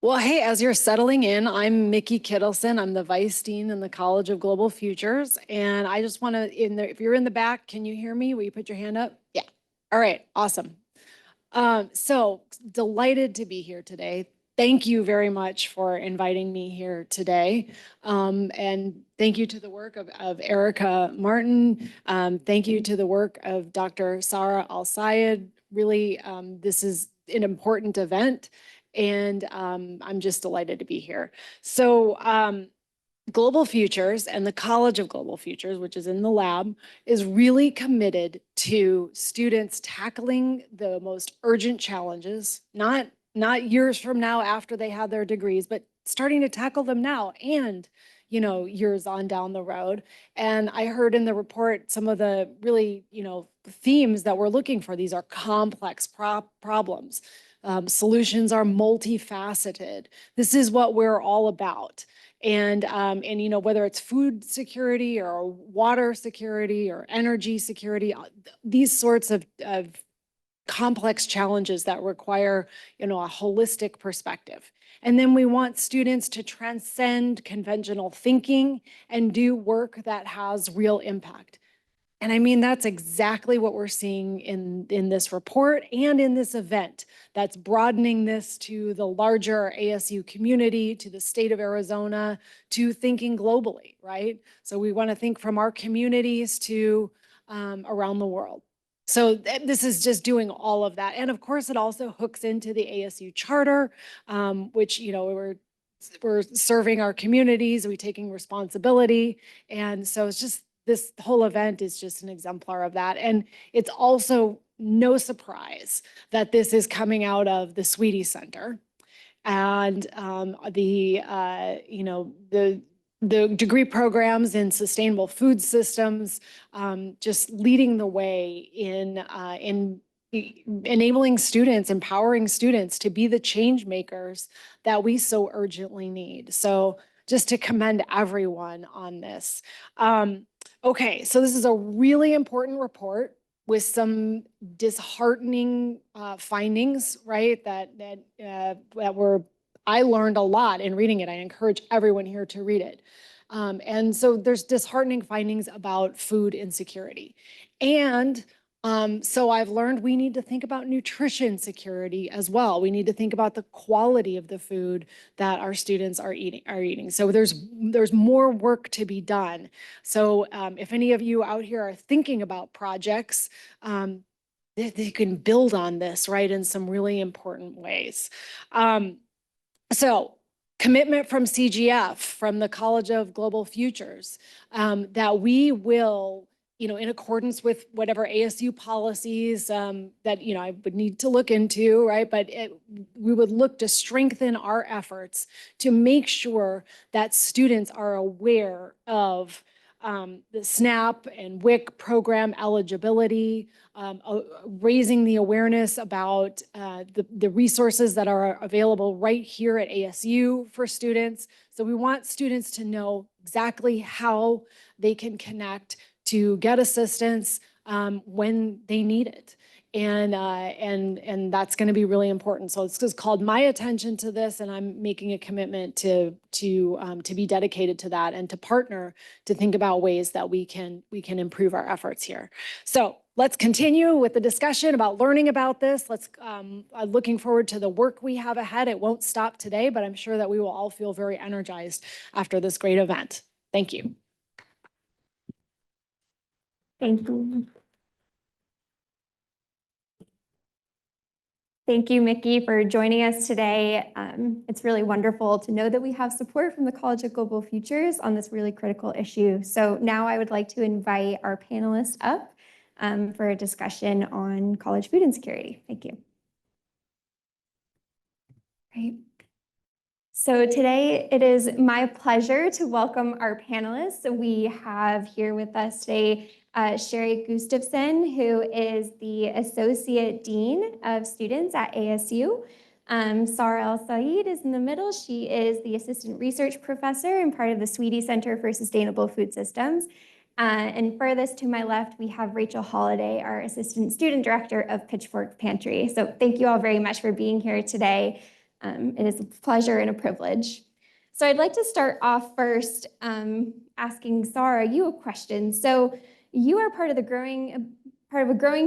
Well, hey, as you're settling in, I'm Mickey Kittleson. I'm the Vice Dean in the College of Global Futures. And I just want to, if you're in the back, can you hear me? Will you put your hand up? Yeah. All right. Awesome. So delighted to be here today. Thank you very much for inviting me here today. And thank you to the work of Erica Martin. Thank you to the work of Dr. Sarah Al-Sayed. Really, this is an important event. And I'm just delighted to be here. So Global Futures and the College of Global Futures, which is in the lab, is really committed to students tackling the most urgent challenges, not years from now after they have their degrees, but starting to tackle them now and, you know, years on down the road. And I heard in the report some of the really, themes that we're looking for. These are complex problems. Solutions are multifaceted. This is what we're all about. And whether it's food security or water security or energy security, these sorts of complex challenges that require, a holistic perspective. And then we want students to transcend conventional thinking and do work that has real impact. And I mean, that's exactly what we're seeing in this report and in this event. That's broadening this to the larger ASU community, to the state of Arizona, to thinking globally, right? So we want to think from our communities to around the world. So this is just doing all of that. And of course, it also hooks into the ASU charter, which, we're serving our communities, we're taking responsibility. And so it's just, this whole event is just an exemplar of that. And it's also no surprise that this is coming out of the Swette Center. And the degree programs in sustainable food systems, just leading the way in enabling students, empowering students to be the change makers that we so urgently need. So just to commend everyone on this. Okay, so this is a really important report with some disheartening findings, right? I learned a lot in reading it. I encourage everyone here to read it. And so there's disheartening findings about food insecurity. And so I've learned we need to think about nutrition security as well. We need to think about the quality of the food that our students are eating. So there's more work to be done. So if any of you out here are thinking about projects, they can build on this, right, in some really important ways. So commitment from CGF, from the College of Global Futures, that we will, in accordance with whatever ASU policies that, I would need to look into, right? But we would look to strengthen our efforts to make sure that students are aware of the SNAP and WIC program eligibility, raising the awareness about the resources that are available right here at ASU for students. So we want students to know exactly how they can connect to get assistance when they need it. And that's going to be really important. So it's just called my attention to this, and I'm making a commitment to be dedicated to that and to partner to think about ways that we can improve our efforts here. So let's continue with the discussion about learning about this. I'm looking forward to the work we have ahead. It won't stop today, but I'm sure that we will all feel very energized after this great event. Thank you. Thank you. Thank you, Mickey, for joining us today. It's really wonderful to know that we have support from the College of Global Futures on this really critical issue. So now I would like to invite our panelists up for a discussion on college food insecurity. Thank you. Great. So today it is my pleasure to welcome our panelists. We have here with us today Sherry Gustafson, who is the Associate Dean of Students at ASU. Sarah Al-Sayed is in the middle. She is the Assistant Research Professor and part of the Swette Center for Sustainable Food Systems. And furthest to my left, we have Rachel Holliday, our Assistant Student Director of Pitchfork Pantry. So thank you all very much for being here today. It is a pleasure and a privilege. So I'd like to start off first asking Zara you a question. So you are part of a growing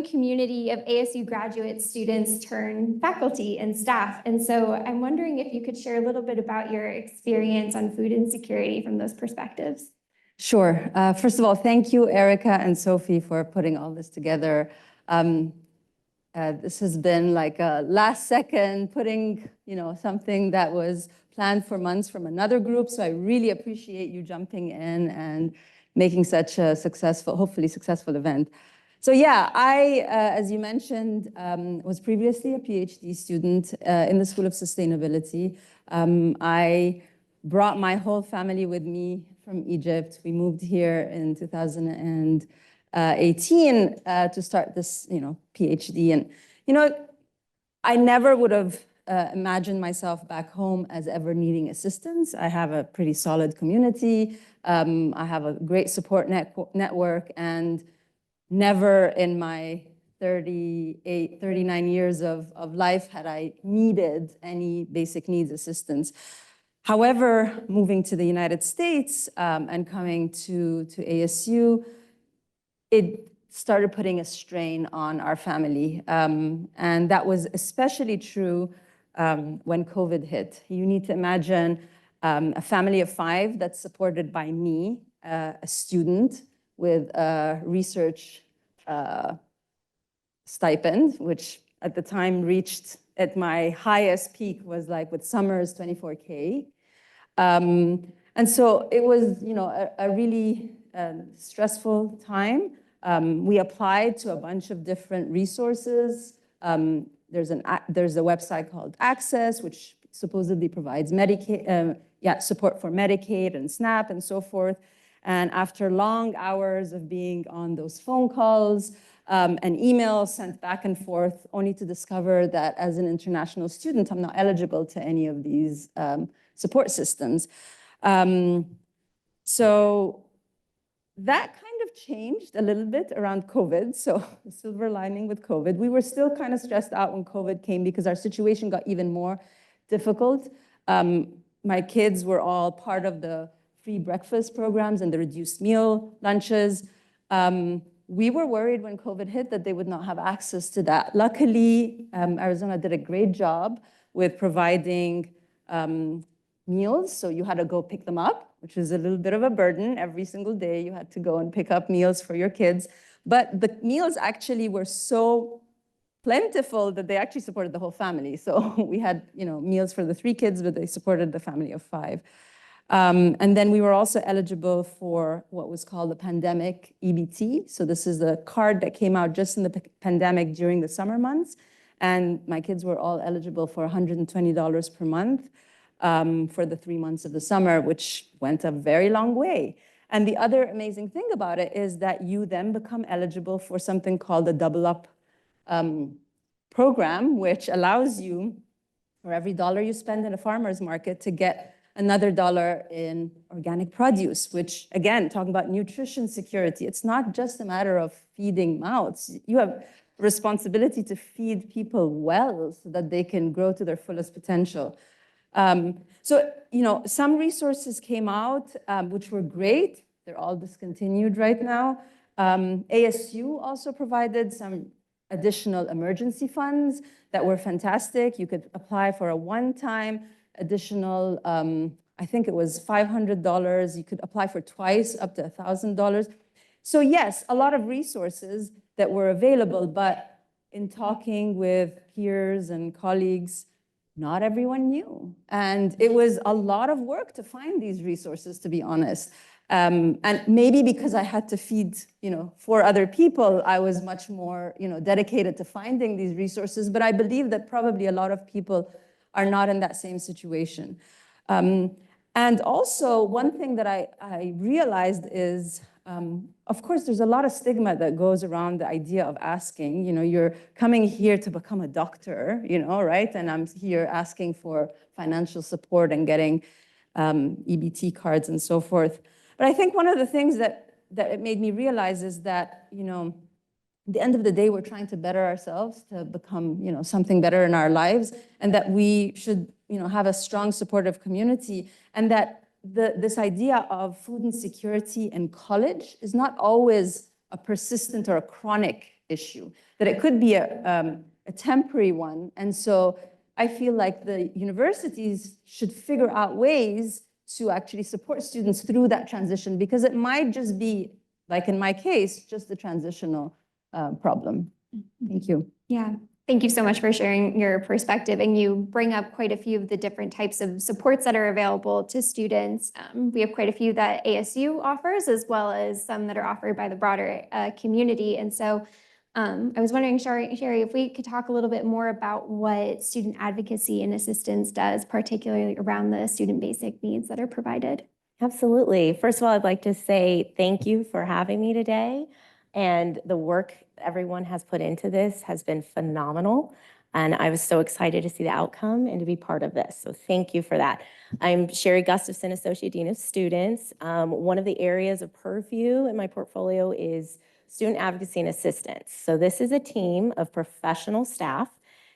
community of ASU graduate students turned faculty and staff. And so I'm wondering if you could share a little bit about your experience on food insecurity from those perspectives. Sure. First of all, thank you, Erica and Sophie, for putting all this together. This has been like a last second putting, something that was planned for months from another group. So I really appreciate you jumping in and making such a successful, hopefully successful event. So yeah, I, as you mentioned, was previously a PhD student in the School of Sustainability. I brought my whole family with me from Egypt. We moved here in 2018 to start this, PhD. And, I never would have imagined myself back home as ever needing assistance. I have a pretty solid community. I have a great support network, and never in my 39 years of life had I needed any basic needs assistance. However, moving to the United States and coming to ASU, it started putting a strain on our family. And that was especially true when COVID hit. You need to imagine a family of 5 that's supported by me, a student with a research stipend, which at the time reached at my highest peak was like with summers, 24K. And so it was, a really stressful time. We applied to a bunch of different resources. There's a website called Access, which supposedly provides support for Medicaid and SNAP and so forth. And after long hours of being on those phone calls and emails sent back and forth, only to discover that as an international student, I'm not eligible to any of these support systems. So that kind of changed a little bit around COVID. So the silver lining with COVID, we were still kind of stressed out when COVID came because our situation got even more difficult. My kids were all part of the free breakfast programs and the reduced meal lunches. We were worried when COVID hit that they would not have access to that. Luckily, Arizona did a great job with providing meals. So you had to go pick them up, which is a little bit of a burden. Every single day you had to go and pick up meals for your kids. But the meals actually were so plentiful that they actually supported the whole family. So we had, meals for the 3 kids, but they supported the family of 5. And then we were also eligible for what was called the pandemic EBT. So this is the card that came out just in the pandemic during the summer months. And my kids were all eligible for $120 per month for the 3 months of the summer, which went a very long way. And the other amazing thing about it is that you then become eligible for something called the Double Up program, which allows you, for every dollar you spend in a farmer's market, to get another dollar in organic produce, which, again, talking about nutrition security, it's not just a matter of feeding mouths. You have responsibility to feed people well so that they can grow to their fullest potential. So, some resources came out, which were great. They're all discontinued right now. ASU also provided some additional emergency funds that were fantastic. You could apply for a one-time additional, I think it was $500. You could apply for twice, up to $1,000. So yes, a lot of resources that were available, but in talking with peers and colleagues, not everyone knew. And it was a lot of work to find these resources, to be honest. And maybe because I had to feed, 4 other people, I was much more, dedicated to finding these resources. But I believe that probably a lot of people are not in that same situation. And also, one thing that I realized is, of course, there's a lot of stigma that goes around the idea of asking. You're coming here to become a doctor, right? And I'm here asking for financial support and getting EBT cards and so forth. But I think one of the things that it made me realize is that, at the end of the day, we're trying to better ourselves to become, something better in our lives, and that we should, have a strong supportive community, and that this idea of food insecurity in college is not always a persistent or a chronic issue, that it could be a temporary one. And so I feel like the universities should figure out ways to actually support students through that transition, because it might just be, like in my case, just a transitional problem. Thank you. Yeah, thank you so much for sharing your perspective. And you bring up quite a few of the different types of supports that are available to students. We have quite a few that ASU offers, as well as some that are offered by the broader community. And so I was wondering, Sherry, if we could talk a little bit more about what student advocacy and assistance does, particularly around the student basic needs that are provided. Absolutely. First of all, I'd like to say thank you for having me today. And the work everyone has put into this has been phenomenal. And I was so excited to see the outcome and to be part of this. So thank you for that. I'm Sherry Gustafson, Associate Dean of Students. One of the areas of purview in my portfolio is student advocacy and assistance. So this is a team of professional staff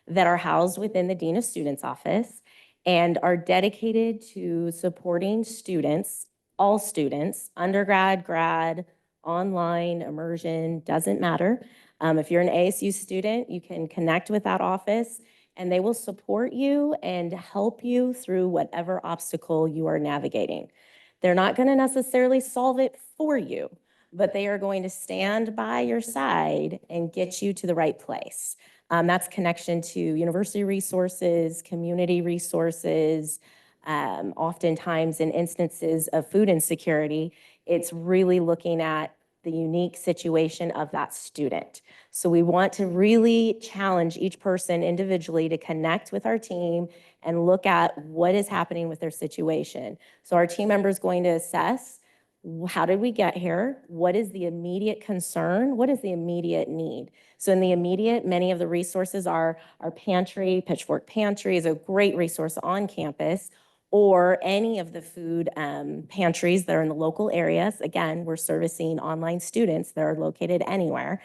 that are housed within the Dean of Students office and are dedicated to supporting students, all students, undergrad, grad, online, immersion, doesn't matter. If you're an ASU student, you can connect with that office and they will support you and help you through whatever obstacle you are navigating. They're not going to necessarily solve it for you, but they are going to stand by your side and get you to the right place. That's connection to university resources, community resources. Oftentimes in instances of food insecurity, it's really looking at the unique situation of that student. So we want to really challenge each person individually to connect with our team and look at what is happening with their situation. So our team member is going to assess, how did we get here? What is the immediate concern? What is the immediate need? So in the immediate, many of the resources are our pantry. Pitchfork Pantry is a great resource on campus, or any of the food pantries that are in the local areas. Again, we're servicing online students that are located anywhere.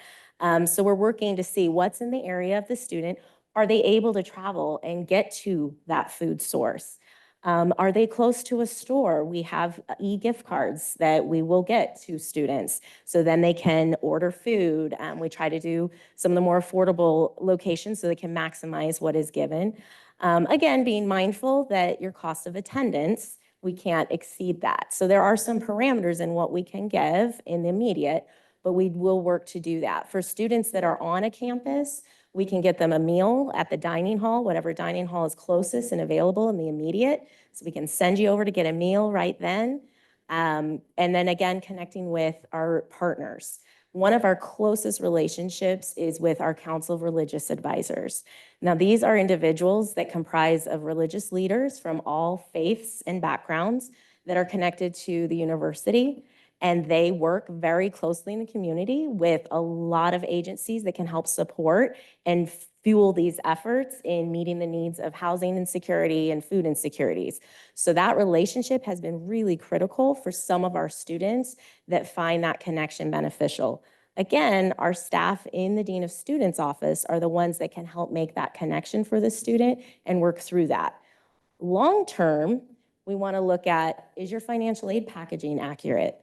So we're working to see what's in the area of the student. Are they able to travel and get to that food source? Are they close to a store? We have e-gift cards that we will get to students so then they can order food. We try to do some of the more affordable locations so they can maximize what is given. Again, being mindful that your cost of attendance, we can't exceed that. So there are some parameters in what we can give in the immediate, but we will work to do that. For students that are on a campus, we can get them a meal at the dining hall, whatever dining hall is closest and available in the immediate. So we can send you over to get a meal right then. And then again, connecting with our partners. One of our closest relationships is with our Council of Religious Advisors. Now, these are individuals that comprise of religious leaders from all faiths and backgrounds that are connected to the university. And they work very closely in the community with a lot of agencies that can help support and fuel these efforts in meeting the needs of housing insecurity and food insecurities. So that relationship has been really critical for some of our students that find that connection beneficial. Again, our staff in the Dean of Students office are the ones that can help make that connection for the student and work through that. Long term, we want to look at, is your financial aid packaging accurate?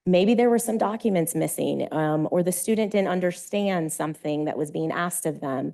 Maybe there were some documents missing, or the student didn't understand something that was being asked of them.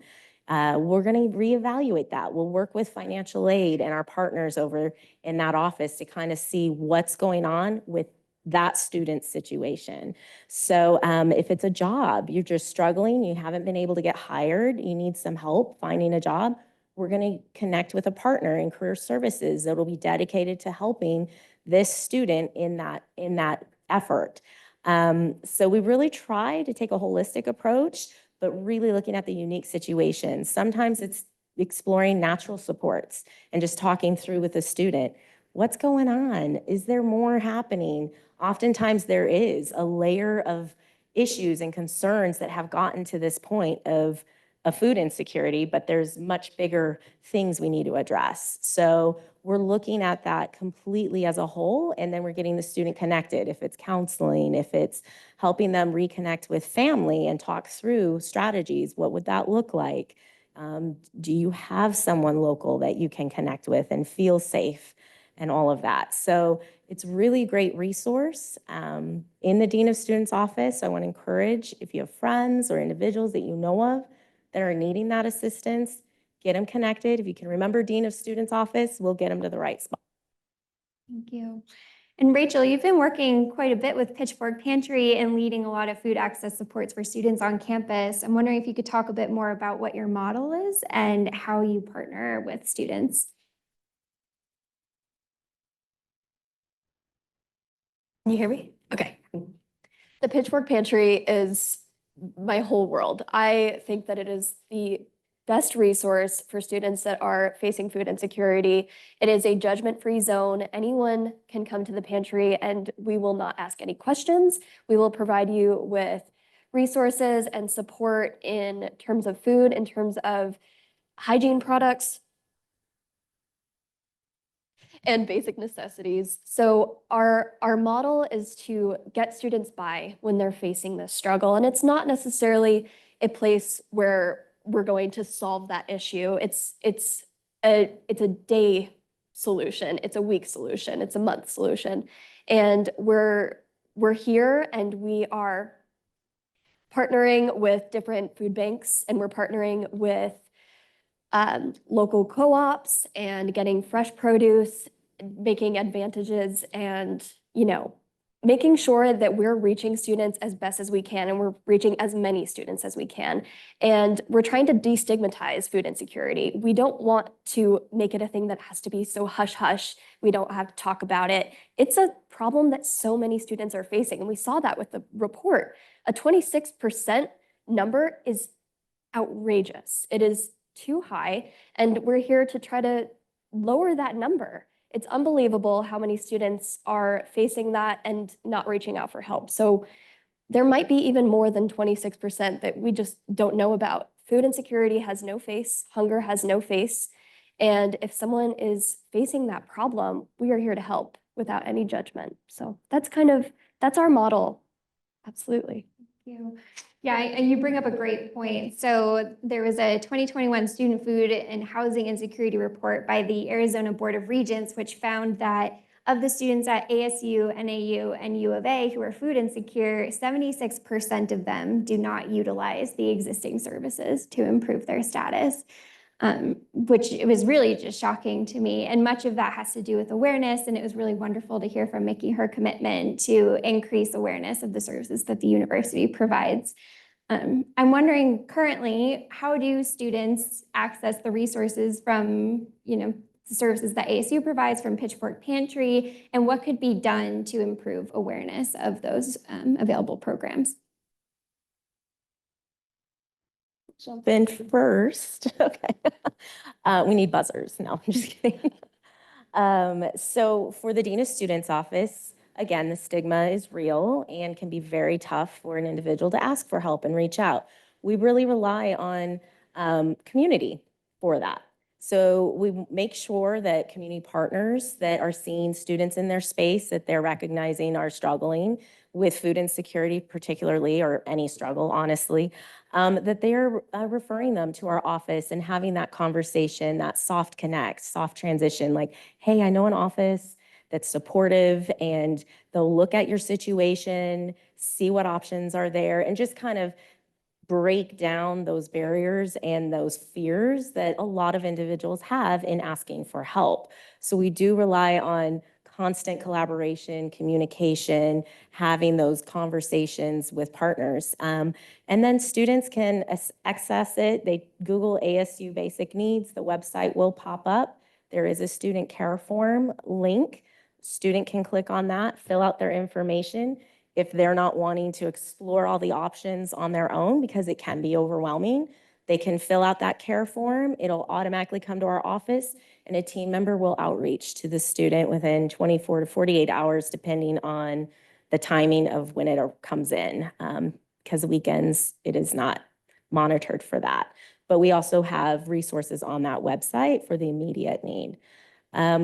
We're going to reevaluate that. We'll work with financial aid and our partners over in that office to kind of see what's going on with that student's situation. So if it's a job, you're just struggling, you haven't been able to get hired, you need some help finding a job, we're going to connect with a partner in career services that will be dedicated to helping this student in that effort. So we really try to take a holistic approach, but really looking at the unique situations. Sometimes it's exploring natural supports and just talking through with the student. What's going on? Is there more happening? Oftentimes there is a layer of issues and concerns that have gotten to this point of a food insecurity, but there's much bigger things we need to address. So we're looking at that completely as a whole, and then we're getting the student connected. If it's counseling, if it's helping them reconnect with family and talk through strategies, what would that look like? Do you have someone local that you can connect with and feel safe and all of that? So it's really a great resource in the Dean of Students office. I want to encourage, if you have friends or individuals that you know of that are needing that assistance, get them connected. If you can remember Dean of Students office, we'll get them to the right spot. Thank you. And Rachel, you've been working quite a bit with Pitchfork Pantry and leading a lot of food access supports for students on campus. I'm wondering if you could talk a bit more about what your model is and how you partner with students. Can you hear me? Okay. The Pitchfork Pantry is my whole world. I think that it is the best resource for students that are facing food insecurity. It is a judgment-free zone. Anyone can come to the pantry and we will not ask any questions. We will provide you with resources and support in terms of food, in terms of hygiene products, and basic necessities. So our model is to get students by when they're facing this struggle. And it's not necessarily a place where we're going to solve that issue. It's a day solution, it's a week solution, it's a month solution. And we're here and we are partnering with different food banks, and we're partnering with local co-ops and getting fresh produce, making advantages, and, making sure that we're reaching students as best as we can, and we're reaching as many students as we can. And we're trying to destigmatize food insecurity. We don't want to make it a thing that has to be so hush-hush. We don't have to talk about it. It's a problem that so many students are facing, and we saw that with the report. A 26% number is outrageous. It is too high, and we're here to try to lower that number. It's unbelievable how many students are facing that and not reaching out for help. So there might be even more than 26% that we just don't know about. Food insecurity has no face, hunger has no face. And if someone is facing that problem, we are here to help without any judgment. So that's our model. Absolutely. Thank you. Yeah, and you bring up a great point. So there was a 2021 Student Food and Housing Insecurity Report by the Arizona Board of Regents, which found that of the students at ASU, NAU, and U of A who are food insecure, 76% of them do not utilize the existing services to improve their status. Which it was really just shocking to me. And much of that has to do with awareness. And it was really wonderful to hear from Mickey her commitment to increase awareness of the services that the university provides. I'm wondering currently, how do students access the resources from, the services that ASU provides from Pitchfork Pantry, and what could be done to improve awareness of those available programs? Jump in first. Okay. We need buzzers. No, I'm just kidding. So for the Dean of Students office, again, the stigma is real and can be very tough for an individual to ask for help and reach out. We really rely on community for that. So we make sure that community partners that are seeing students in their space that they're recognizing are struggling with food insecurity particularly, or any struggle, honestly, that they're referring them to our office and having that conversation, that soft connect, soft transition, like, hey, I know an office that's supportive, and they'll look at your situation, see what options are there, and just kind of break down those barriers and those fears that a lot of individuals have in asking for help. So we do rely on constant collaboration, communication, having those conversations with partners. And then students can access it. They Google ASU Basic Needs. The website will pop up. There is a student care form link. Student can click on that, fill out their information. If they're not wanting to explore all the options on their own, because it can be overwhelming, they can fill out that care form. It'll automatically come to our office, and a team member will outreach to the student within 24 to 48 hours, depending on the timing of when it comes in. Because weekends, it is not monitored for that. but we also have resources on that website for the immediate need.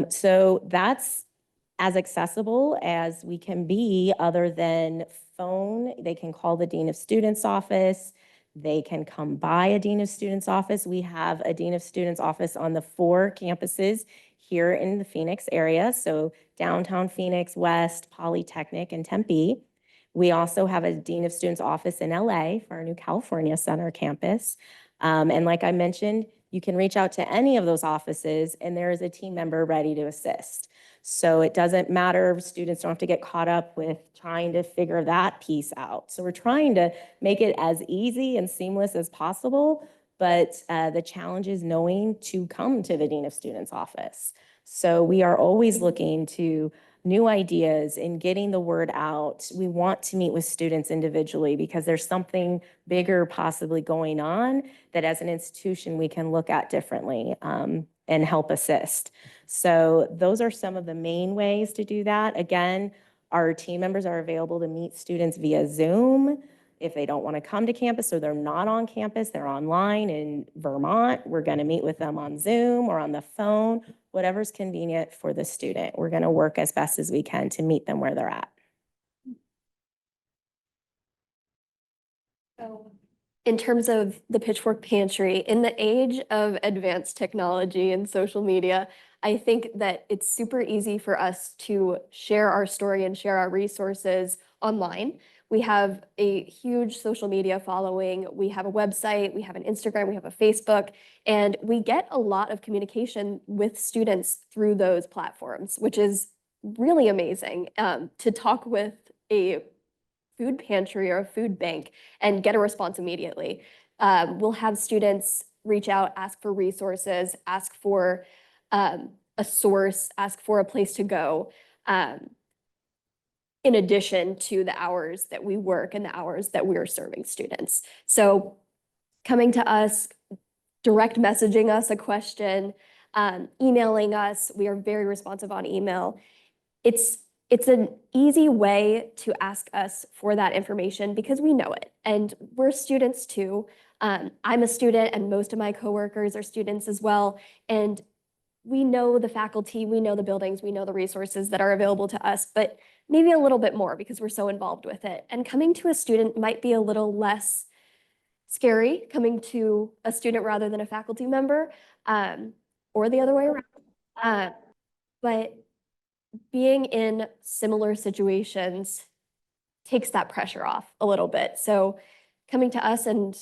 So that's as accessible as we can be other than phone. They can call the Dean of Students office. They can come by a Dean of Students office. We have a Dean of Students office on the 4 campuses here in the Phoenix area. So downtown Phoenix, West, Polytechnic, and Tempe. We also have a Dean of Students office in LA for our new California Center campus. And like I mentioned, you can reach out to any of those offices and there is a team member ready to assist. So it doesn't matter, students don't have to get caught up with trying to figure that piece out. So we're trying to make it as easy and seamless as possible, but the challenge is knowing to come to the Dean of Students office. So we are always looking to new ideas in getting the word out. We want to meet with students individually because there's something bigger possibly going on that as an institution we can look at differently and help assist. So those are some of the main ways to do that. Again, our team members are available to meet students via Zoom. If they don't want to come to campus or they're not on campus, they're online in Vermont, we're going to meet with them on Zoom or on the phone, whatever's convenient for the student. We're going to work as best as we can to meet them where they're at. So, in terms of the Pitchfork Pantry, in the age of advanced technology and social media, I think that it's super easy for us to share our story and share our resources online. We have a huge social media following. We have a website, we have an Instagram, we have a Facebook, and we get a lot of communication with students through those platforms, which is really amazing. To talk with a food pantry or a food bank and get a response immediately. We'll have students reach out, ask for resources, ask for a source, ask for a place to go, in addition to the hours that we work and the hours that we're serving students. So coming to us, direct messaging us a question, emailing us, we are very responsive on email. It's an easy way to ask us for that information because we know it, and we're students too. I'm a student and most of my coworkers are students as well, and we know the faculty, we know the buildings, we know the resources that are available to us, but maybe a little bit more because we're so involved with it. And coming to a student might be a little less scary, coming to a student rather than a faculty member, or the other way around. But being in similar situations takes that pressure off a little bit. So coming to us and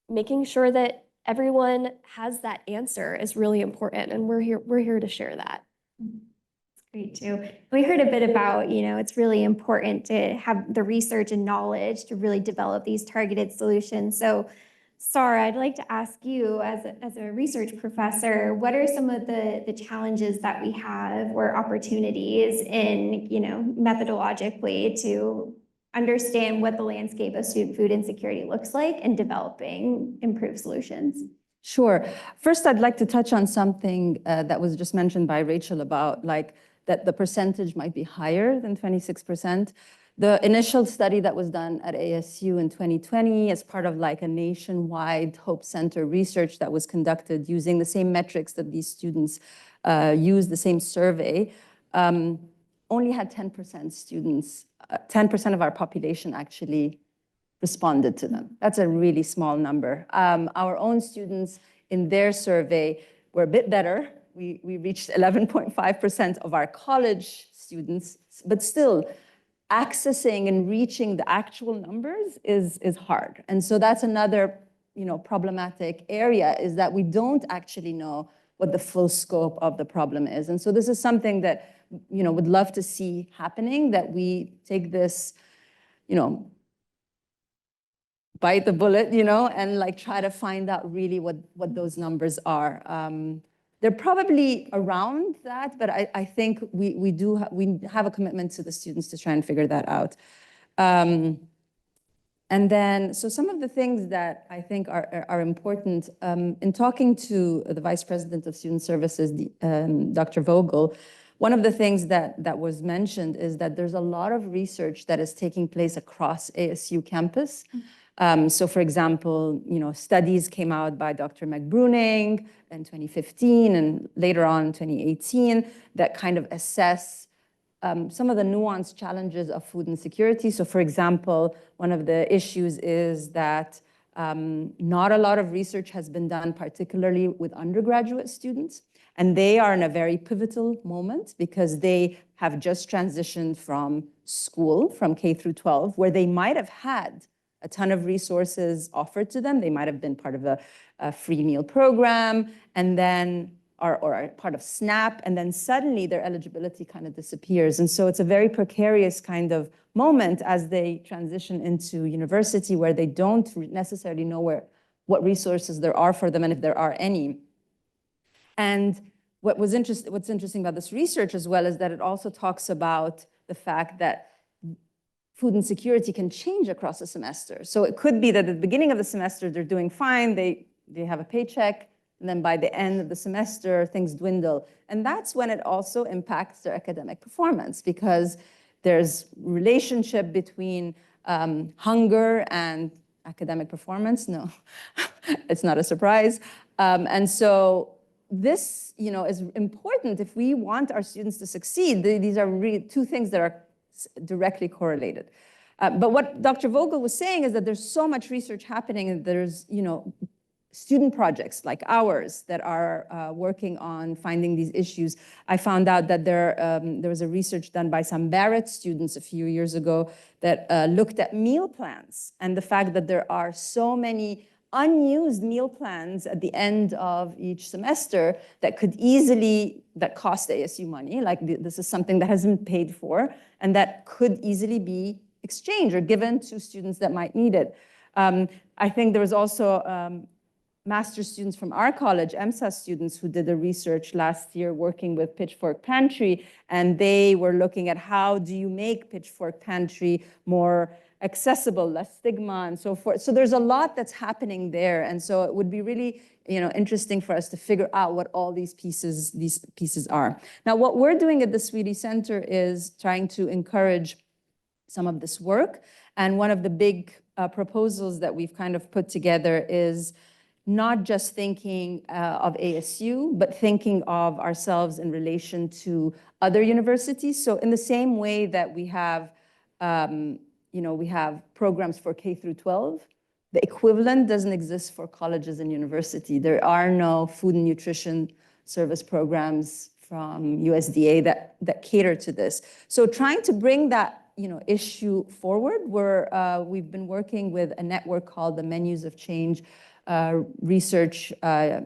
making sure that everyone has that answer is really important, and we're here to share that. That's great too. We heard a bit about, it's really important to have the research and knowledge to really develop these targeted solutions. So Sarah, I'd like to ask you as a research professor, what are some of the challenges that we have or opportunities in, methodologically to understand what the landscape of student food insecurity looks like and developing improved solutions? Sure. First, I'd like to touch on something that was just mentioned by Rachel about that the percentage might be higher than 26%. The initial study that was done at ASU in 2020 as part of a nationwide Hope Center research that was conducted using the same metrics that these students use, the same survey, only had 10% students, 10% of our population actually responded to them. That's a really small number. Our own students in their survey were a bit better. We reached 11.5% of our college students, but still, accessing and reaching the actual numbers is hard. And so that's another problematic area, is that we don't actually know what the full scope of the problem is. And so this is something that would love to see happening, that we take this, bite the bullet, and try to find out really what those numbers are. They're probably around that, but I think we have a commitment to the students to try and figure that out. And then, so some of the things that I think are important, in talking to the Vice President of Student Services, Dr. Vogel, one of the things that was mentioned is that there's a lot of research that is taking place across ASU campus. So for example, studies came out by Dr. McBruning in 2015 and later on in 2018 that kind of assess some of the nuanced challenges of food insecurity. So for example, one of the issues is that not a lot of research has been done, particularly with undergraduate students. And they are in a very pivotal moment because they have just transitioned from school, from K through 12, where they might have had a ton of resources offered to them. They might have been part of a free meal program, and then or part of SNAP, and then suddenly their eligibility kind of disappears. And so it's a very precarious kind of moment as they transition into university where they don't necessarily know what resources there are for them and if there are any. And what's interesting about this research as well is that it also talks about the fact that food insecurity can change across a semester. So it could be that at the beginning of the semester, they're doing fine, they have a paycheck, and then by the end of the semester, things dwindle. And that's when it also impacts their academic performance because there's relationship between hunger and academic performance. No, it's not a surprise. And so this, is important if we want our students to succeed. These are really two things that are directly correlated. But what Dr. Vogel was saying is that there's so much research happening, and there's, student projects like ours that are working on finding these issues. I found out that there was a research done by some Barrett students a few years ago that looked at meal plans and the fact that there are so many unused meal plans at the end of each semester that cost ASU money, like this is something that hasn't paid for, and that could easily be exchanged or given to students that might need it. I think there was also master's students from our college, MSA students, who did the research last year working with Pitchfork Pantry, and they were looking at how do you make Pitchfork Pantry more accessible, less stigma, and so forth. So there's a lot that's happening there, and so it would be really, interesting for us to figure out what all these pieces are. Now, what we're doing at the Swette Center is trying to encourage some of this work, and one of the big proposals that we've kind of put together is not just thinking of ASU, but thinking of ourselves in relation to other universities. So in the same way that we have we have programs for K through 12. The equivalent doesn't exist for colleges and university. There are no food and nutrition service programs from USDA that cater to this. So trying to bring that issue forward, we've been working with a network called the Menus of Change Research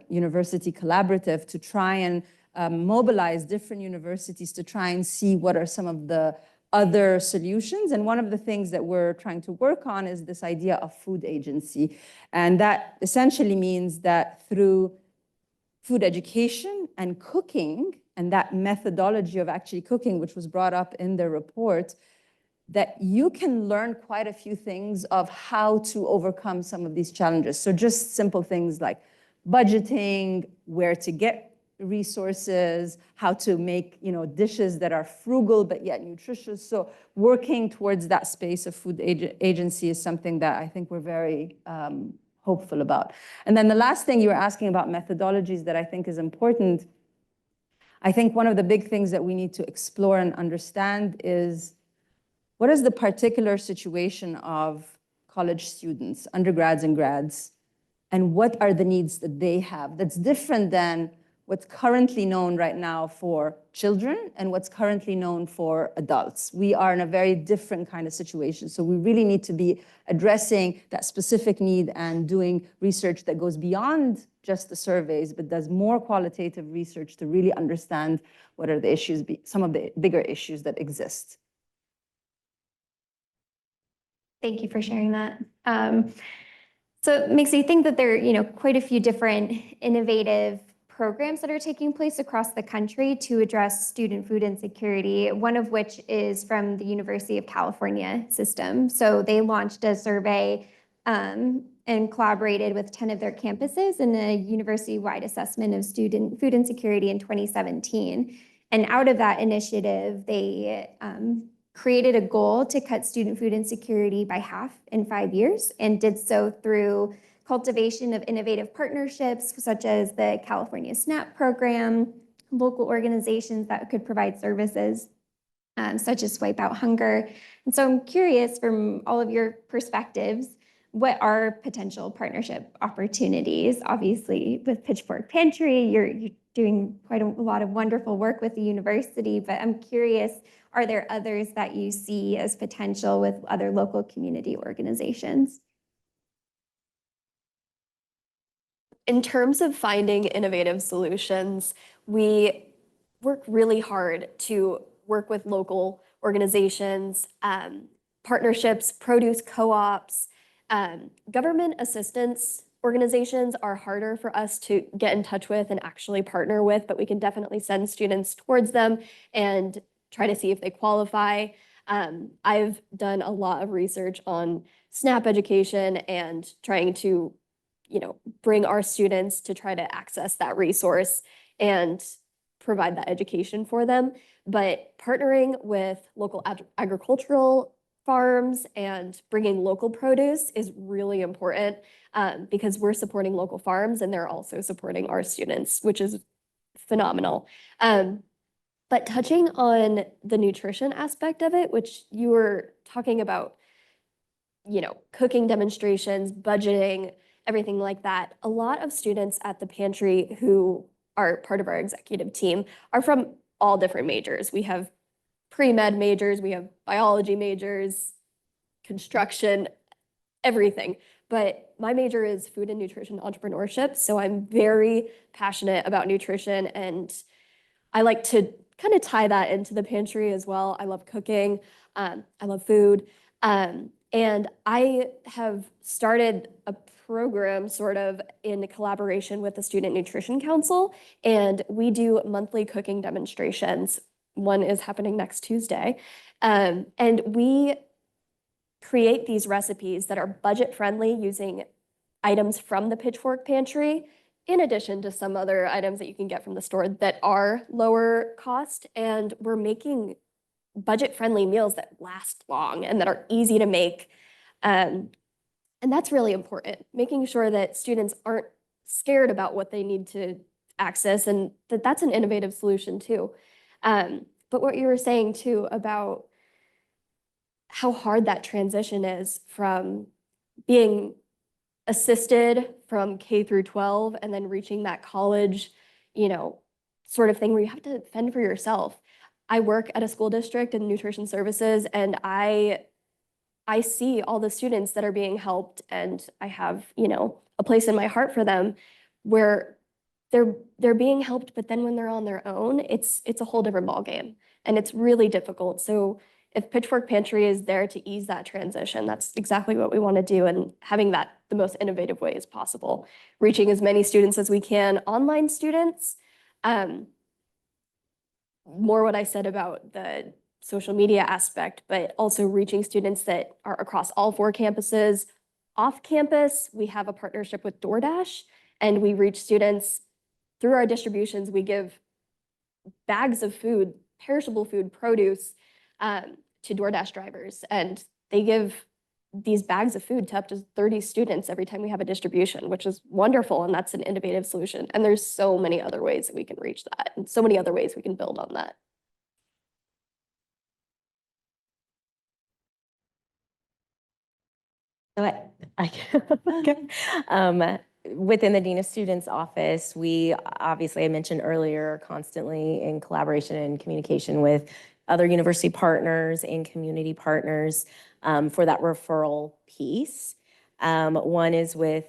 University Collaborative to try and mobilize different universities to try and see what are some of the other solutions. And one of the things that we're trying to work on is this idea of food agency. And that essentially means that through food education and cooking, and that methodology of actually cooking, which was brought up in the report, that you can learn quite a few things of how to overcome some of these challenges. So just simple things like budgeting, where to get resources, how to make dishes that are frugal but yet nutritious. So working towards that space of food agency is something that I think we're very hopeful about. And then the last thing you were asking about methodologies that I think is important. I think one of the big things that we need to explore and understand is what is the particular situation of college students, undergrads and grads, and what are the needs that they have that's different than what's currently known right now for children and what's currently known for adults. We are in a very different kind of situation. So we really need to be addressing that specific need and doing research that goes beyond just the surveys, but does more qualitative research to really understand what are the issues, some of the bigger issues that exist. Thank you for sharing that. So it makes me think that there are, quite a few different innovative programs that are taking place across the country to address student food insecurity, one of which is from the University of California system. So they launched a survey and collaborated with 10 of their campuses in a university-wide assessment of student food insecurity in 2017. And out of that initiative, they created a goal to cut student food insecurity by half in 5 years, and did so through cultivation of innovative partnerships such as the California SNAP program, local organizations that could provide services such as Wipe Out Hunger. And so I'm curious, from all of your perspectives, what are potential partnership opportunities? Obviously, with Pitchfork Pantry, you're doing quite a lot of wonderful work with the university, but I'm curious, are there others that you see as potential with other local community organizations? In terms of finding innovative solutions, we work really hard to work with local organizations, partnerships, produce co-ops, government assistance organizations are harder for us to get in touch with and actually partner with, but we can definitely send students towards them and try to see if they qualify. I've done a lot of research on SNAP education and trying to, bring our students to try to access that resource and provide that education for them. But partnering with local agricultural farms and bringing local produce is really important because we're supporting local farms and they're also supporting our students, which is phenomenal. But touching on the nutrition aspect of it, which you were talking about, cooking demonstrations, budgeting, everything like that. A lot of students at the pantry who are part of our executive team are from all different majors. We have pre-med majors, we have biology majors, construction, everything. But my major is food and nutrition entrepreneurship. So I'm very passionate about nutrition, and I like to kind of tie that into the pantry as well. I love cooking. I love food. And I have started a program sort of in collaboration with the Student Nutrition Council, and we do monthly cooking demonstrations. One is happening next Tuesday. And we create these recipes that are budget friendly using items from the Pitchfork Pantry, in addition to some other items that you can get from the store that are lower cost. And we're making budget friendly meals that last long and that are easy to make. And that's really important, making sure that students aren't scared about what they need to access, and that's an innovative solution too. But what you were saying too about how hard that transition is from being assisted from K through 12 and then reaching that college, sort of thing where you have to fend for yourself. I work at a school district in nutrition services, and I see all the students that are being helped, and I have, a place in my heart for them where they're being helped, but then when they're on their own, it's a whole different ballgame, and it's really difficult. So if Pitchfork Pantry is there to ease that transition, that's exactly what we want to do, and having that the most innovative way as possible, reaching as many students as we can, online students, more what I said about the social media aspect, but also reaching students that are across all 4 campuses. Off campus, we have a partnership with DoorDash, and we reach students through our distributions. We give bags of food, perishable food, produce to DoorDash drivers, and they give these bags of food to up to 30 students every time we have a distribution, which is wonderful, and that's an innovative solution. And there's so many other ways that we can reach that, and so many other ways we can build on that. Within the Dean of Students office, we obviously, I mentioned earlier, are constantly in collaboration and communication with other university partners and community partners for that referral piece. One is with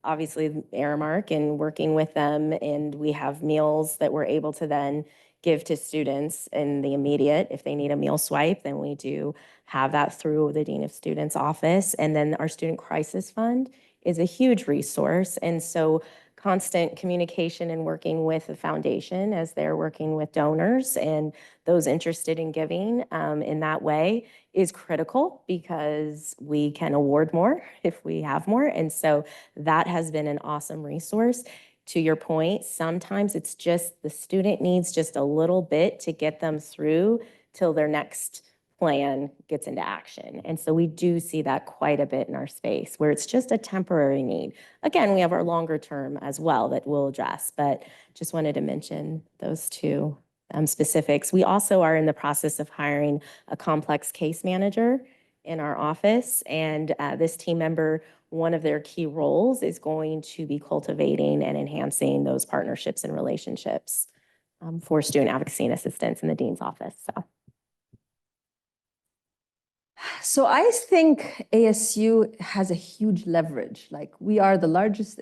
obviously Aramark and working with them, and we have meals that we're able to then give to students in the immediate. If they need a meal swipe, then we do have that through the Dean of Students office. And then our Student Crisis Fund is a huge resource. And so constant communication and working with the foundation as they're working with donors and those interested in giving in that way is critical, because we can award more if we have more. And so that has been an awesome resource. To your point, sometimes it's just the student needs just a little bit to get them through till their next plan gets into action. And so we do see that quite a bit in our space where it's just a temporary need. Again, we have our longer term as well that we'll address, but just wanted to mention those two specifics. We also are in the process of hiring a complex case manager in our office, and this team member, one of their key roles is going to be cultivating and enhancing those partnerships and relationships for student advocacy and assistance in the dean's office. So I think ASU has a huge leverage. Like, we are the largest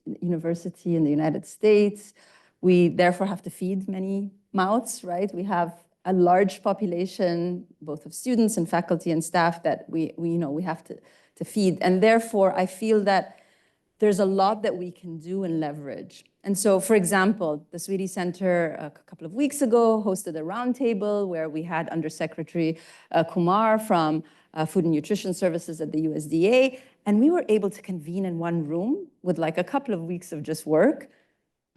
university in the United States. We therefore have to feed many mouths, right? We have a large population, both of students and faculty and staff, that we have to feed. And therefore, I feel that there's a lot that we can do and leverage. And so, for example, the Swette Center a couple of weeks ago hosted a roundtable where we had Undersecretary Kumar from Food and Nutrition Services at the USDA, and we were able to convene in one room with like a couple of weeks of just work,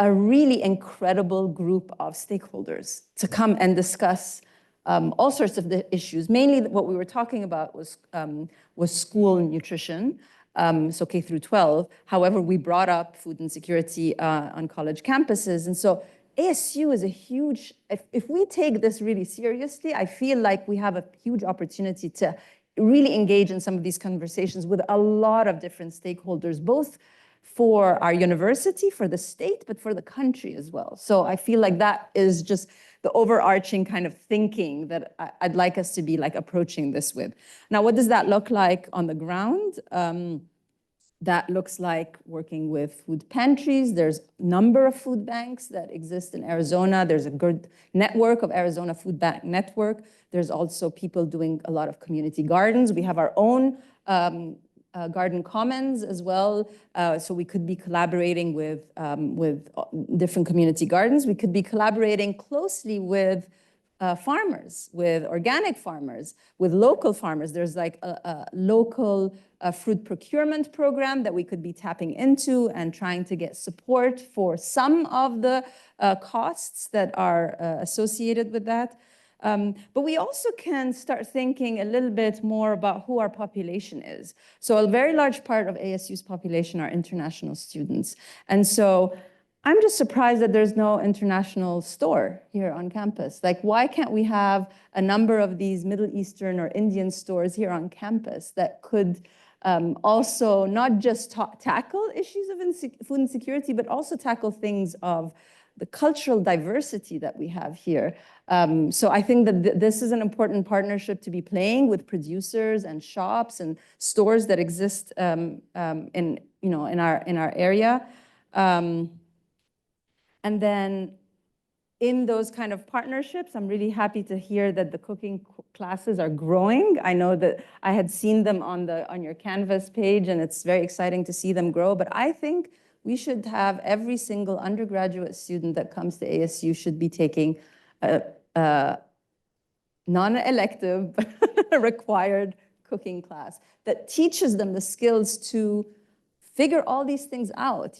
a really incredible group of stakeholders to come and discuss all sorts of the issues. Mainly what we were talking about was school nutrition, so K through 12. However, we brought up food insecurity on college campuses. And so ASU is a huge, if we take this really seriously, I feel like we have a huge opportunity to really engage in some of these conversations with a lot of different stakeholders, both for our university, for the state, but for the country as well. So I feel like that is just the overarching kind of thinking that I'd like us to be like approaching this with. Now, what does that look like on the ground? That looks like working with food pantries. There's a number of food banks that exist in Arizona. There's a good network of Arizona Food Bank Network. There's also people doing a lot of community gardens. We have our own garden commons as well. So we could be collaborating with different community gardens. We could be collaborating closely with farmers, with organic farmers, with local farmers. There's like a local fruit procurement program that we could be tapping into and trying to get support for some of the costs that are associated with that. But we also can start thinking a little bit more about who our population is. So a very large part of ASU's population are international students. And so I'm just surprised that there's no international store here on campus. Like, why can't we have a number of these Middle Eastern or Indian stores here on campus that could also not just tackle issues of food insecurity, but also tackle things of the cultural diversity that we have here. So I think that this is an important partnership to be playing with producers and shops and stores that exist in our area. And then in those kind of partnerships, I'm really happy to hear that the cooking classes are growing. I know that I had seen them on your Canvas page, and it's very exciting to see them grow. But I think we should have every single undergraduate student that comes to ASU should be taking a non-elective, but required cooking class that teaches them the skills to figure all these things out,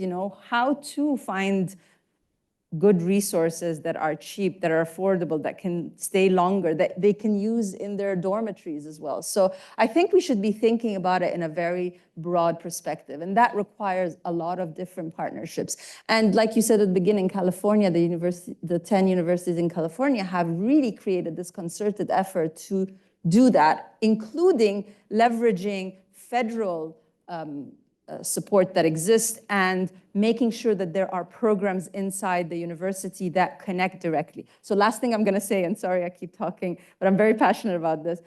how to find good resources that are cheap, that are affordable, that can stay longer, that they can use in their dormitories as well. So I think we should be thinking about it in a very broad perspective, and that requires a lot of different partnerships. And like you said at the beginning, California, the 10 universities in California have really created this concerted effort to do that, including leveraging federal support that exists and making sure that there are programs inside the university that connect directly. So last thing I'm going to say, and sorry I keep talking, but I'm very passionate about this.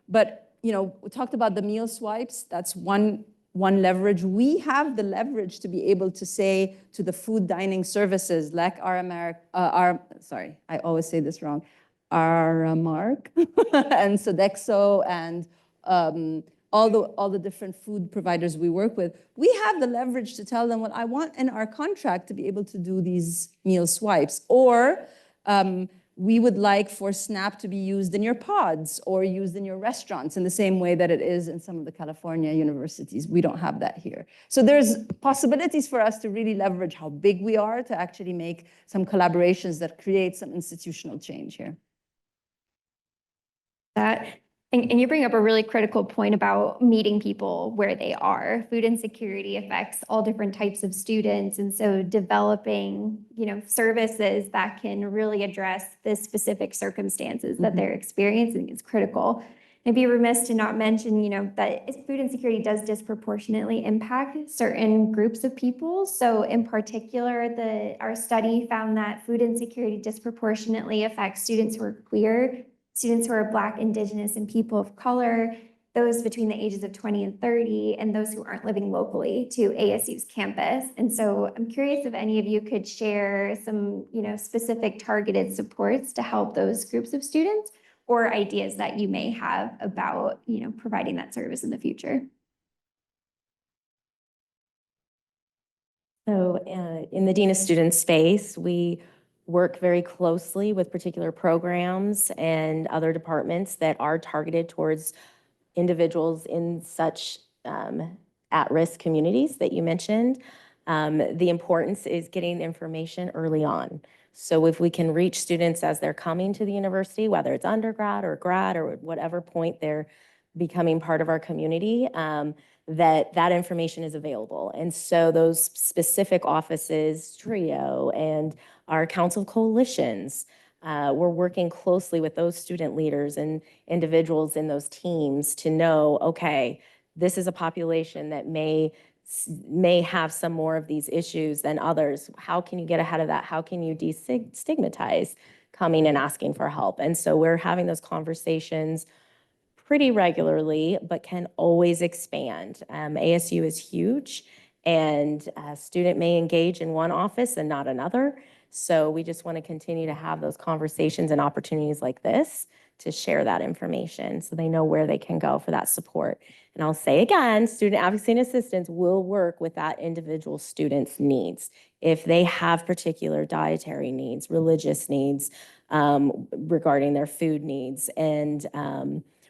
But we talked about the meal swipes. That's one leverage. We have the leverage to be able to say to the food dining services like sorry, I always say this wrong, Aramark and Sodexo and all the different food providers we work with, we have the leverage to tell them, well, I want in our contract to be able to do these meal swipes, or we would like for SNAP to be used in your pods or used in your restaurants in the same way that it is in some of the California universities. We don't have that here. So there's possibilities for us to really leverage how big we are to actually make some collaborations that create some institutional change here. That, and you bring up a really critical point about meeting people where they are. Food insecurity affects all different types of students. And so developing, services that can really address the specific circumstances that they're experiencing is critical. I'd be remiss to not mention, that food insecurity does disproportionately impact certain groups of people. So in particular, our study found that food insecurity disproportionately affects students who are queer, students who are Black, Indigenous, and people of color, those between the ages of 20 and 30, and those who aren't living locally to ASU's campus. And so I'm curious if any of you could share some, specific targeted supports to help those groups of students, or ideas that you may have about, providing that service in the future. So in the Dean of Students space, we work very closely with particular programs and other departments that are targeted towards individuals in such at-risk communities that you mentioned. The importance is getting information early on. So if we can reach students as they're coming to the university, whether it's undergrad or grad or whatever point they're becoming part of our community, that information is available. And so those specific offices, TRIO and our Council of Coalitions, we're working closely with those student leaders and individuals in those teams to know, okay, this is a population that may have some more of these issues than others. How can you get ahead of that? How can you destigmatize coming and asking for help? And so we're having those conversations pretty regularly, but can always expand. ASU is huge, and a student may engage in one office and not another. So we just want to continue to have those conversations and opportunities like this to share that information so they know where they can go for that support. And I'll say again, student advocacy and assistance will work with that individual student's needs. If they have particular dietary needs, religious needs, regarding their food needs, and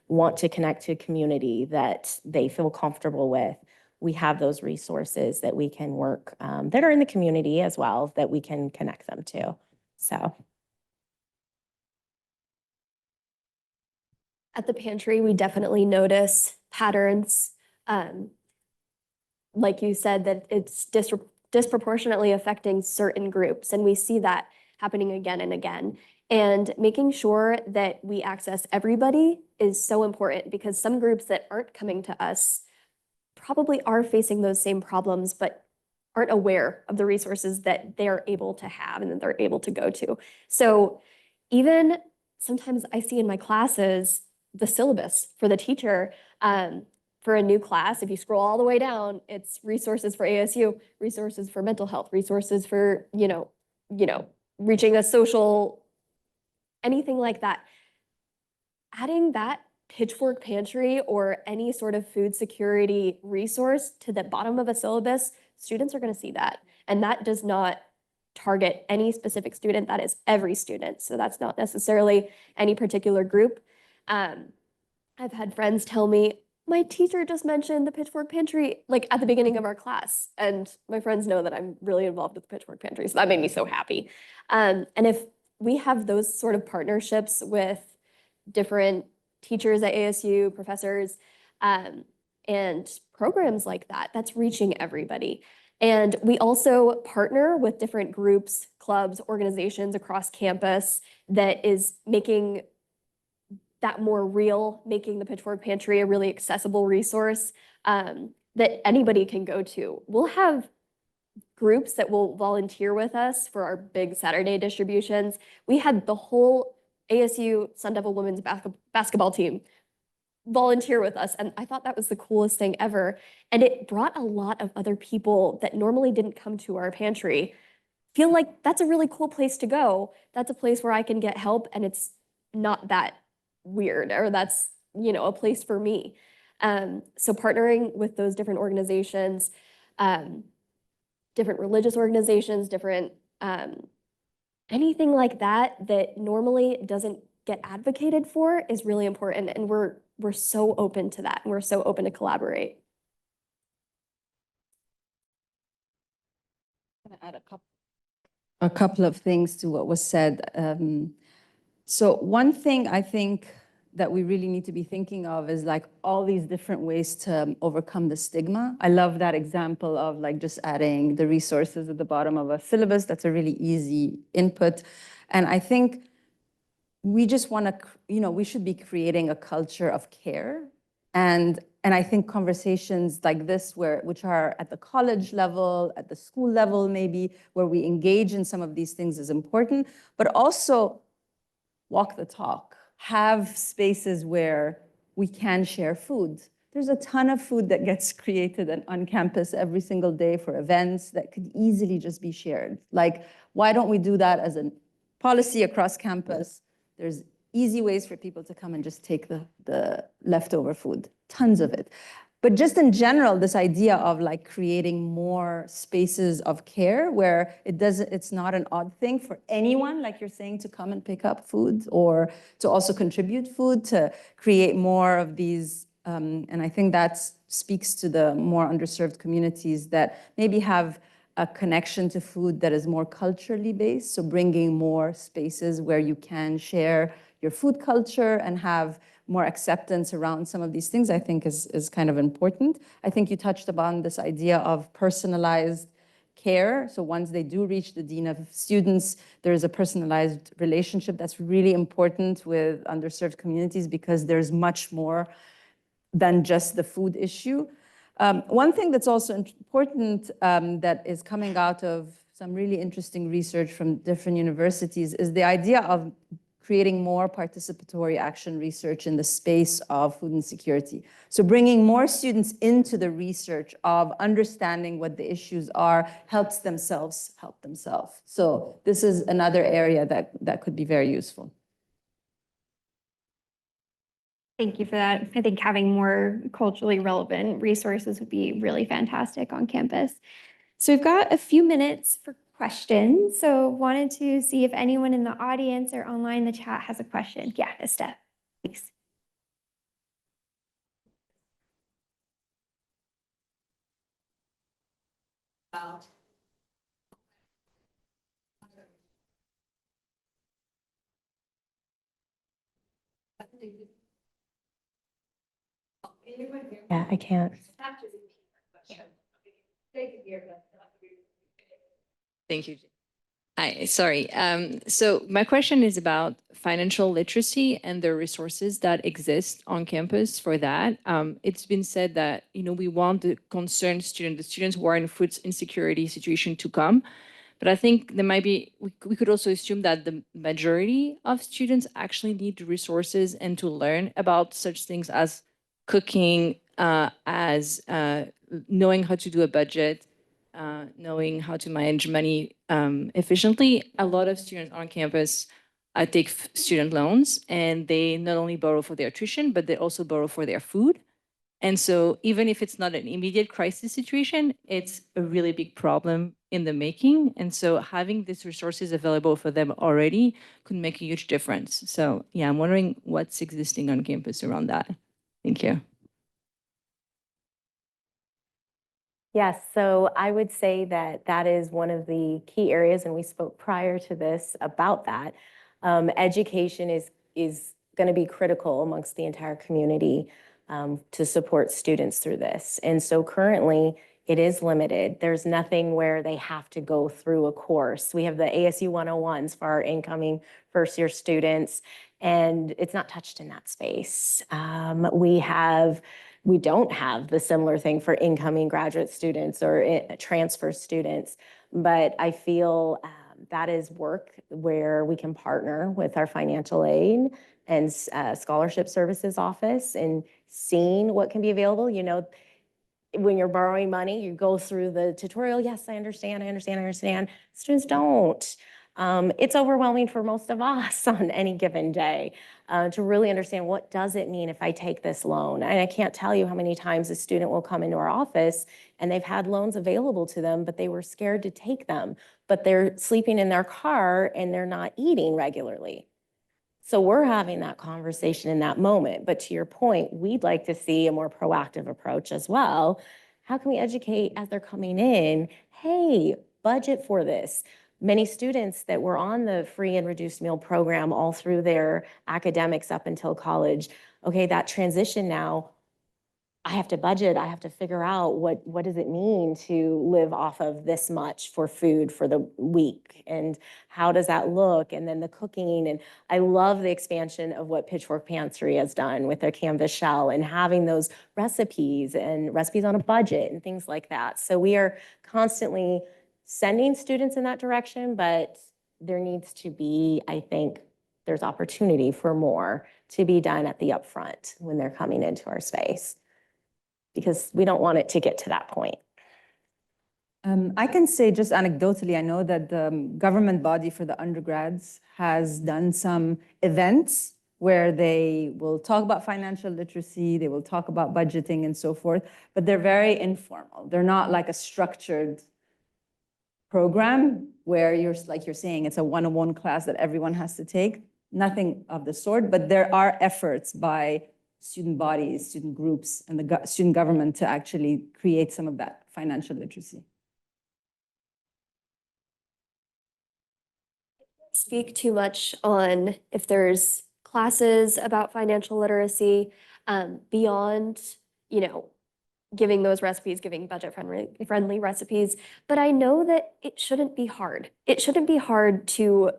want to connect to a community that they feel comfortable with, we have those resources that we can work, that are in the community as well, that we can connect them to. So. At the pantry, we definitely notice patterns. Like you said, that it's disproportionately affecting certain groups, and we see that happening again and again. And making sure that we access everybody is so important, because some groups that aren't coming to us probably are facing those same problems, but aren't aware of the resources that they're able to have and that they're able to go to. So even sometimes I see in my classes the syllabus for the teacher, for a new class. If you scroll all the way down, it's resources for ASU, resources for mental health, resources for, reaching a social, anything like that. Adding that pitchfork pantry or any sort of food security resource to the bottom of a syllabus, students are going to see that. And that does not target any specific student. That is every student. So that's not necessarily any particular group. I've had friends tell me, my teacher just mentioned the pitchfork pantry, like at the beginning of our class. And my friends know that I'm really involved with the pitchfork pantry. So that made me so happy. And if we have those sort of partnerships with different teachers at ASU, professors, and programs like that, that's reaching everybody. And we also partner with different groups, clubs, organizations across campus that is making that more real, making the Pitchfork Pantry a really accessible resource that anybody can go to. We'll have groups that will volunteer with us for our big Saturday distributions. We had the whole ASU Sun Devil women's basketball team volunteer with us, and I thought that was the coolest thing ever. And it brought a lot of other people that normally didn't come to our pantry feel like that's a really cool place to go. That's a place where I can get help, and it's not that weird, or that's, a place for me. So partnering with those different organizations, different religious organizations, different anything like that that normally doesn't get advocated for is really important. And we're so open to that, and we're so open to collaborate. I'm gonna add a couple of things to what was said. So one thing I think that we really need to be thinking of is like all these different ways to overcome the stigma. I love that example of like just adding the resources at the bottom of a syllabus. That's a really easy input. And I think we just want to, we should be creating a culture of care. And I think conversations like this, which are at the college level, at the school level maybe, where we engage in some of these things is important, but also walk the talk. Have spaces where we can share food. There's a ton of food that gets created on campus every single day for events that could easily just be shared. Like, why don't we do that as a policy across campus? There's easy ways for people to come and just take the leftover food, tons of it. But just in general, this idea of like creating more spaces of care where it's not an odd thing for anyone, like you're saying, to come and pick up food or to also contribute food, to create more of these. And I think that speaks to the more underserved communities that maybe have a connection to food that is more culturally based. So bringing more spaces where you can share your food culture and have more acceptance around some of these things, I think is kind of important. I think you touched upon this idea of personalized care. So once they do reach the dean of students, there is a personalized relationship that's really important with underserved communities because there's much more than just the food issue. One thing that's also important that is coming out of some really interesting research from different universities is the idea of creating more participatory action research in the space of food insecurity. So bringing more students into the research of understanding what the issues are helps themselves help themselves. So this is another area that could be very useful. Thank you for that. I think having more culturally relevant resources would be really fantastic on campus. So we've got a few minutes for questions. So wanted to see if anyone in the audience or online in the chat has a question. Yeah, Estef, please. Yeah, I can't. Thank you. Hi, sorry. So my question is about financial literacy and the resources that exist on campus for that. It's been said that, we want the concerned student, the students who are in food insecurity situation to come. But I think there might be, we could also assume that the majority of students actually need resources and to learn about such things as cooking, as knowing how to do a budget, knowing how to manage money efficiently. A lot of students on campus take student loans, and they not only borrow for their tuition, but they also borrow for their food. And so even if it's not an immediate crisis situation, it's a really big problem in the making. And so having these resources available for them already could make a huge difference. So yeah, I'm wondering what's existing on campus around that. Thank you. Yes, so I would say that that is one of the key areas, and we spoke prior to this about that. Education is going to be critical amongst the entire community to support students through this. And so currently it is limited. There's nothing where they have to go through a course. We have the ASU 101s for our incoming first-year students, and it's not touched in that space. We don't have the similar thing for incoming graduate students or transfer students, but I feel that is work where we can partner with our financial aid and scholarship services office and seeing what can be available. When you're borrowing money, you go through the tutorial. Yes, I understand. Students don't. It's overwhelming for most of us on any given day to really understand what does it mean if I take this loan. And I can't tell you how many times a student will come into our office and they've had loans available to them, but they were scared to take them. But they're sleeping in their car and they're not eating regularly. So we're having that conversation in that moment. But to your point, we'd like to see a more proactive approach as well. How can we educate as they're coming in? Hey, budget for this. many students that were on the free and reduced meal program all through their academics up until college, okay, that transition now, I have to budget, I have to figure out what does it mean to live off of this much for food for the week, and how does that look, and then the cooking. And I love the expansion of what Pitchfork Pantry has done with their Canvas shell and having those recipes and recipes on a budget and things like that. So we are constantly sending students in that direction, but there needs to be, I think, there's opportunity for more to be done at the upfront when they're coming into our space, because we don't want it to get to that point. I can say just anecdotally, I know that the government body for the undergrads has done some events where they will talk about financial literacy, they will talk about budgeting and so forth, but they're very informal. They're not like a structured program where like you're saying, it's a one-on-one class that everyone has to take. Nothing of the sort, but there are efforts by student bodies, student groups, and the student government to actually create some of that financial literacy. Speak too much on if there's classes about financial literacy beyond, giving those recipes, giving budget-friendly recipes. But I know that it shouldn't be hard. It shouldn't be hard to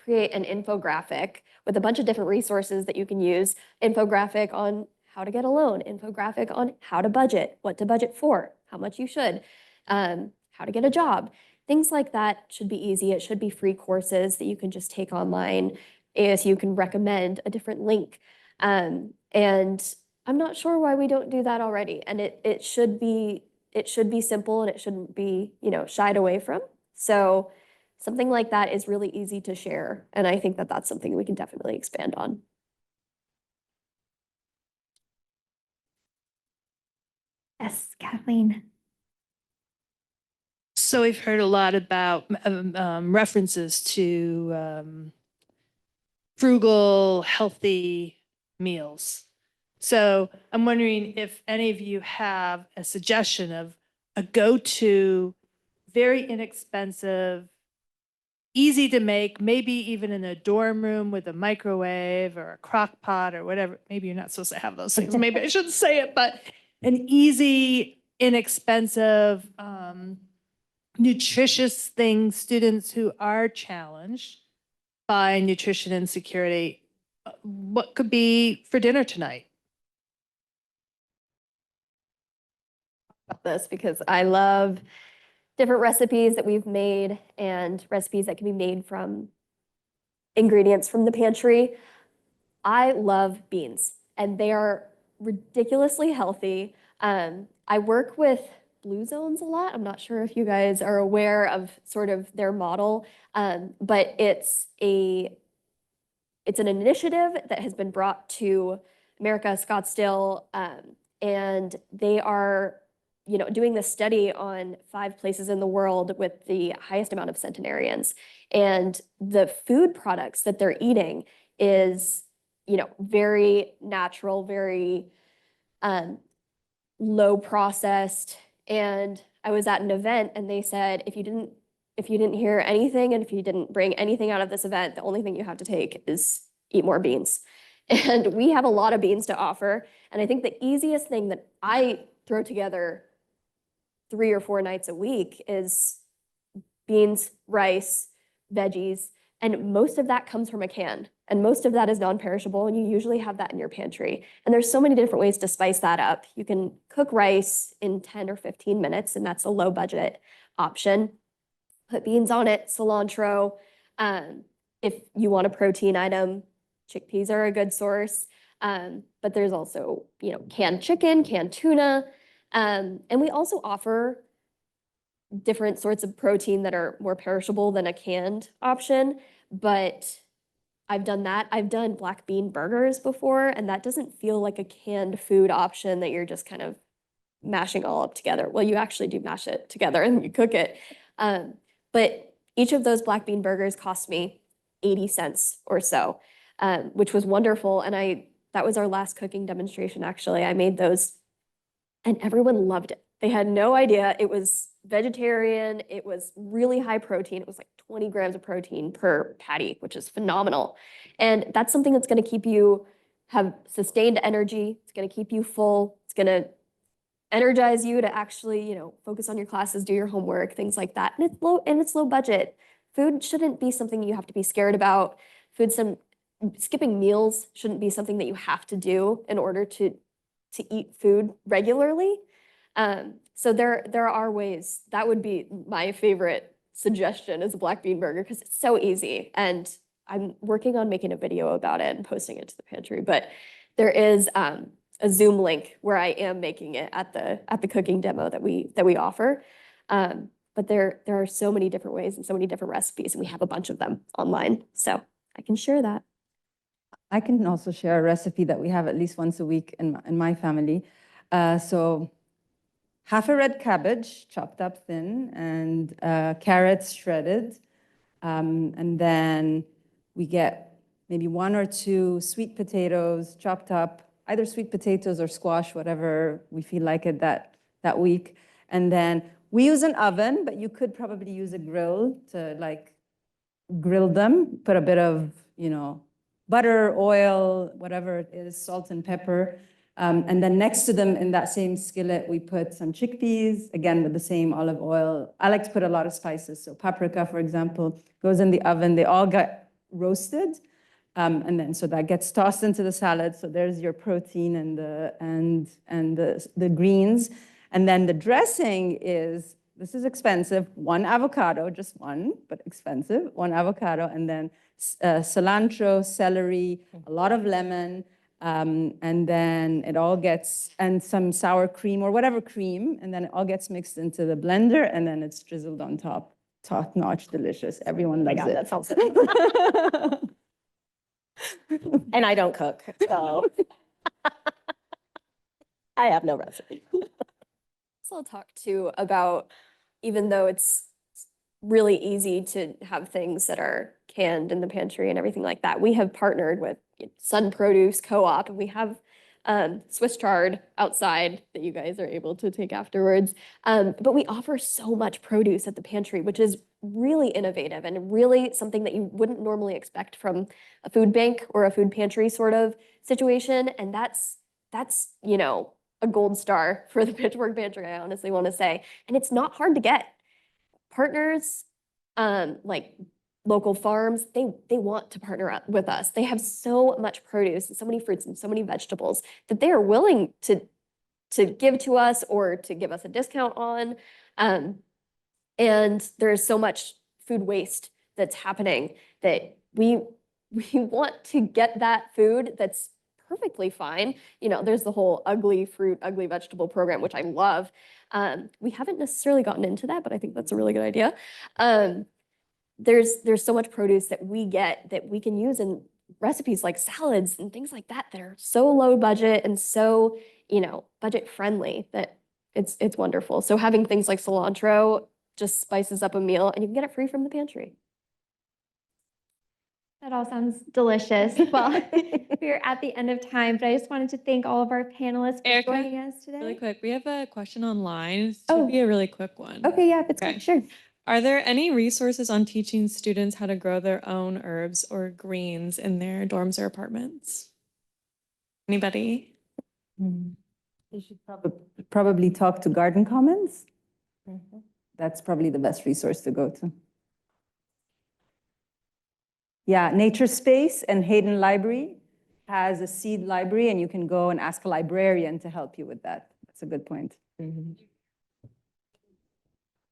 create an infographic with a bunch of different resources that you can use. Infographic on how to get a loan, infographic on how to budget, what to budget for, how much you should, how to get a job. Things like that should be easy. It should be free courses that you can just take online. ASU can recommend a different link. And I'm not sure why we don't do that already. And it should be simple, and it shouldn't be, shied away from. So something like that is really easy to share. And I think that that's something we can definitely expand on. Yes, Kathleen. So we've heard a lot about references to frugal, healthy meals. So I'm wondering if any of you have a suggestion of a go-to, very inexpensive, easy to make, maybe even in a dorm room with a microwave or a crock pot or whatever. Maybe you're not supposed to have those things. Maybe I shouldn't say it, but an easy, inexpensive, nutritious thing students who are challenged by nutrition insecurity, what could be for dinner tonight? About this because I love different recipes that we've made and recipes that can be made from ingredients from the pantry. I love beans, and they are ridiculously healthy. I work with Blue Zones a lot. I'm not sure if you guys are aware of sort of their model, but it's an initiative that has been brought to America, Scottsdale, and they are doing this study on 5 places in the world with the highest amount of centenarians. And the food products that they're eating is, very natural, very low processed. And I was at an event and they said, if you didn't hear anything and if you didn't bring anything out of this event, the only thing you have to take is eat more beans. And we have a lot of beans to offer. And I think the easiest thing that I throw together 3 or 4 nights a week is beans, rice, veggies, and most of that comes from a can. And most of that is non-perishable, and you usually have that in your pantry. And there's so many different ways to spice that up. You can cook rice in 10 or 15 minutes, and that's a low budget option. Put beans on it, cilantro. If you want a protein item, chickpeas are a good source. But there's also, canned chicken, canned tuna. And we also offer different sorts of protein that are more perishable than a canned option. But I've done that. I've done black bean burgers before, and that doesn't feel like a canned food option that you're just kind of mashing all up together. Well, you actually do mash it together and you cook it. But each of those black bean burgers cost me 80 cents or so, which was wonderful. And that was our last cooking demonstration, actually. I made those and everyone loved it. They had no idea it was vegetarian. It was really high protein. It was like 20 grams of protein per patty, which is phenomenal. And that's something that's going to keep you have sustained energy. It's going to keep you full. It's going to energize you to actually, focus on your classes, do your homework, things like that. And it's low budget. Food shouldn't be something you have to be scared about. Skipping meals shouldn't be something that you have to do in order to eat food regularly. So there are ways. That would be my favorite suggestion is a black bean burger because it's so easy. And I'm working on making a video about it and posting it to the pantry. But there is a Zoom link where I am making it at the cooking demo that we offer. But there are so many different ways and so many different recipes, and we have a bunch of them online. So I can share that. I can also share a recipe that we have at least once a week in my family. So half a red cabbage chopped up thin and carrots shredded. And then we get maybe 1 or 2 sweet potatoes chopped up, either sweet potatoes or squash, whatever we feel like it that week. And then we use an oven, but you could probably use a grill to like grill them, put a bit of, butter, oil, whatever it is, salt and pepper. And then next to them in that same skillet, we put some chickpeas, again with the same olive oil. I like to put a lot of spices. So paprika, for example, goes in the oven. They all get roasted. And then so that gets tossed into the salad. So there's your protein and the greens. And then the dressing is, this is expensive, 1 avocado, just one, but expensive, 1 avocado, and then cilantro, celery, a lot of lemon, and then it all gets, and some sour cream or whatever cream, and then it all gets mixed into the blender, and then it's drizzled on top. Top-notch, delicious. Everyone loves it. That sounds And I don't cook, so I have no recipe. So I'll talk too about, even though it's really easy to have things that are canned in the pantry and everything like that, we have partnered with Sun Produce Co-op, and we have Swiss chard outside that you guys are able to take afterwards. But we offer so much produce at the pantry, which is really innovative and really something that you wouldn't normally expect from a food bank or a food pantry sort of situation. And that's a gold star for the Pitchfork Pantry, I honestly want to say. And it's not hard to get. Partners, like local farms, they want to partner up with us. They have so much produce and so many fruits and so many vegetables that they are willing to give to us or to give us a discount on. And there's so much food waste that's happening that we want to get that food that's perfectly fine. There's the whole ugly fruit, ugly vegetable program, which I love. We haven't necessarily gotten into that, but I think that's a really good idea. There's so much produce that we get that we can use in recipes like salads and things like that are so low budget and so, budget friendly that it's wonderful. So having things like cilantro just spices up a meal, and you can get it free from the pantry. That all sounds delicious. Well, we're at the end of time, but I just wanted to thank all of our panelists for Erica, joining us today. Really quick, we have a question online. This Oh. should be a really quick one. Okay, yeah, if it's Okay. quick, sure. Are there any resources on teaching students how to grow their own herbs or greens in their dorms or apartments? Anybody? You should probably talk to Garden Commons. That's probably the best resource to go to. Yeah, Nature Space and Hayden Library has a seed library, and you can go and ask a librarian to help you with that. That's a good point.